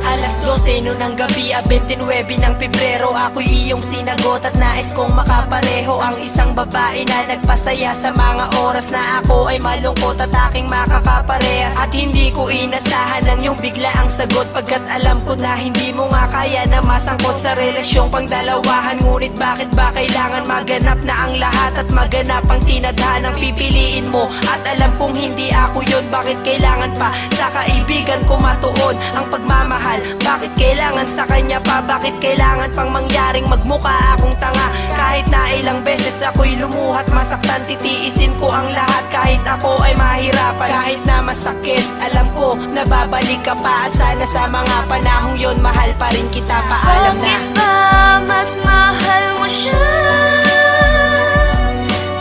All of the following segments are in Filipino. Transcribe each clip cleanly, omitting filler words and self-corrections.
Alas 12 no ng gabi, 29 ng Pebrero. Ako'y iyong sinagot at nais kong makapareho. Ang isang babae na nagpasaya sa mga oras na ako ay malungkot at aking makakaparehas. At hindi ko inasahan ang iyong biglaang sagot, pagkat alam ko na hindi mo nga kaya na masangkot sa relasyong pangdalawahan. Ngunit bakit ba kailangan maganap na ang lahat at maganap ang tinadhanang pipiliin mo? At alam kong hindi ako yun, bakit kailangan pa sa kaibigan ko matuon ang pagmamahal? Bakit kailangan sa kanya pa? Bakit kailangan pang mangyaring magmukha akong tanga? Kahit na ilang beses ako'y lumuhat, masaktan, titiisin ko ang lahat kahit ako ay mahirapan. Kahit na masakit, alam ko na babalik ka pa. At sana sa mga panahong yon mahal pa rin kita. Paalam na. Bakit ba mas mahal mo siya?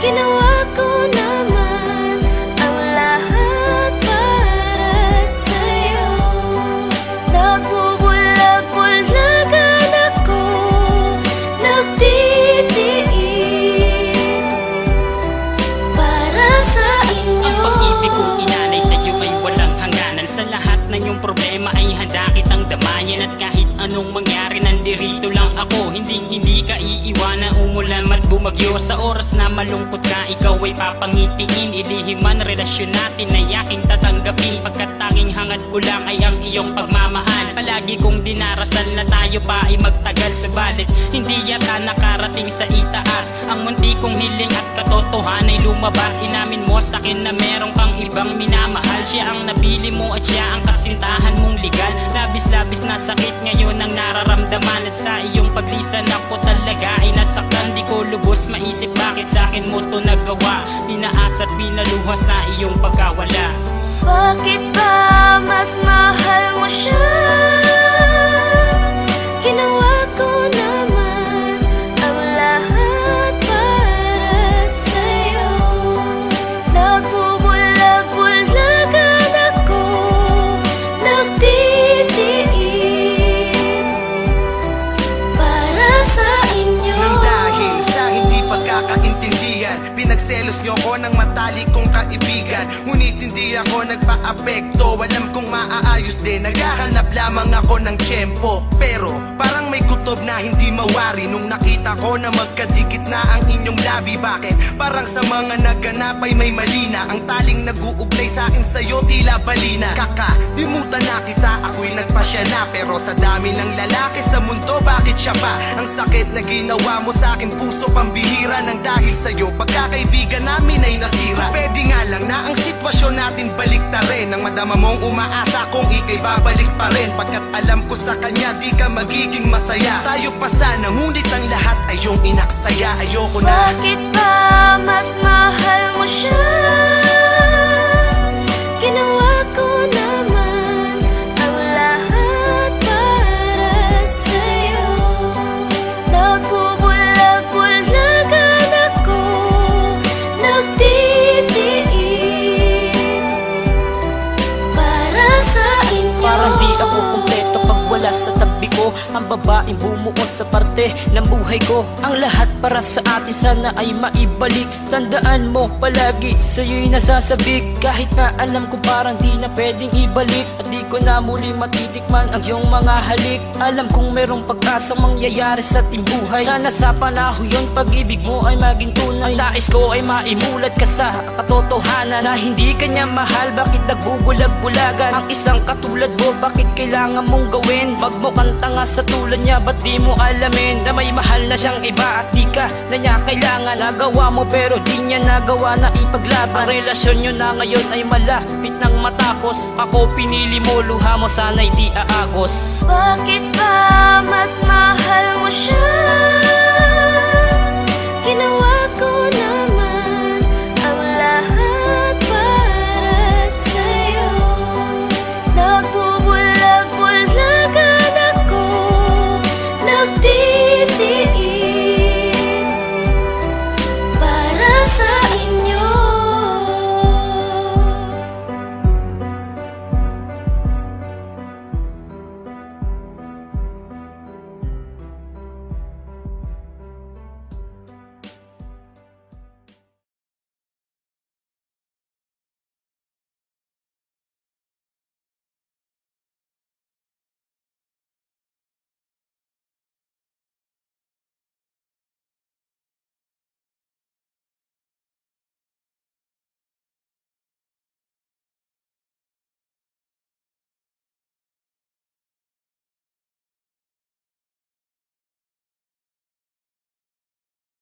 Ginawa ko naman ang lahat para sa'yo. Nagbubulag-bulagan ako, nagtitiis para sa inyo. Ang pag-ibig kong inalay sa'yo ay walang hangganan. Sa lahat ng iyong problema ay handa kitang damayan. At kahit anong mangyari, nandirito lang ako. Hindi ka iiwanan, umulan at bumagyo. Sa oras na malungkot ka, ikaw ay papangitiin. Ilihim man relasyon natin ay aking tatanggapin, pagkat tanging hangad ko lang ay ang iyong pagmamahal. Palagi kong dinarasal na tayo pa ay magtagal, subalit hindi yata nakarating sa itaas. Ang munti kong hiling at katotohanan ay lumabas. Inamin mo sa'kin na meron kang ibang minamahal. Siya ang nabili mo at siya ang kasintahan mong legal. Labis-labis na sakit ngayon ang nararamdaman, at sa iyong paglisan ako talaga ay nasaktan. Di ko lubos maisip bakit sa'kin mo to nagawa. Pinaas at pinaluha sa iyong pagkawala. Bakit ba mas mahal mo siya? Ginawa ko naman ang lahat para sa'yo. Nagbubulag-bulagan ako, nagtitiis para sa inyo. Nang dahil sa hindi pagkakaintindihan, pinagselos niyo ko ng matalik kong kaibigan. Ngunit hindi ako nagpa-apekto, alam kong maaayos din. Naghahanap lamang ako ng tiyempo, pero parang may kutob na hindi mawari nung nakita ko na magkadikit na ang inyong labi. Bakit? Parang sa mga naganap ay may mali na. Ang taling nag-uugnay sa akin sa'yo tila balina. Kakalimutan na kita, ako'y nagpasya na. Pero sa dami ng lalaki sa mundo, bakit siya pa? Ang sakit na ginawa mo sa akin, puso pambihira. Nang dahil sa'yo, pagkakaibigan namin ay nasira. Pwede nga lang na ang sitwasyon natin balik ta rin. Nang madama mong umaasa kung ika'y babalik pa rin, pagkat alam ko sa kanya di ka magiging masaya. Tayo pa sana, ngunit ang lahat ay iyong inaksaya. Ayoko na. Bakit ba mas mahal mo siya? Ginawa ko naman ang lahat para sa'yo. Nagbubulag-bulagan ako, nagtitiis para sa inyo. Parang di ako kumpleto pag wala sa tabi ko ang babaeng bumuo sa parte ng buhay ko. Ang lahat para sa atin sana ay maibalik. Tandaan mo palagi, sa'yo'y nasasabik. Kahit na alam ko parang di na pwedeng ibalik, at di ko na muli matitikman ang iyong mga halik. Alam kong merong pag-asang mangyayari sa ating buhay. Sana sa panahon yun pag-ibig mo ay maging tunay. Ang nais ko ay maimulat ka sa katotohanan na hindi kanya mahal. Bakit nagbubulag-bulagan ang isang katulad mo? Bakit kailangan mong gawin? Magmukhang tanga sa tulad niya, ba't di mo alamin na may mahal na siyang iba at di ka na niya kailangan? Nagawa mo pero di niya nagawa na ipaglaban. Ang relasyon nyo na ngayon ay malapit nang matapos. Ako pinili mo, luha mo sana'y di aagos. Bakit ba mas mahal mo siya? Ginawa ko na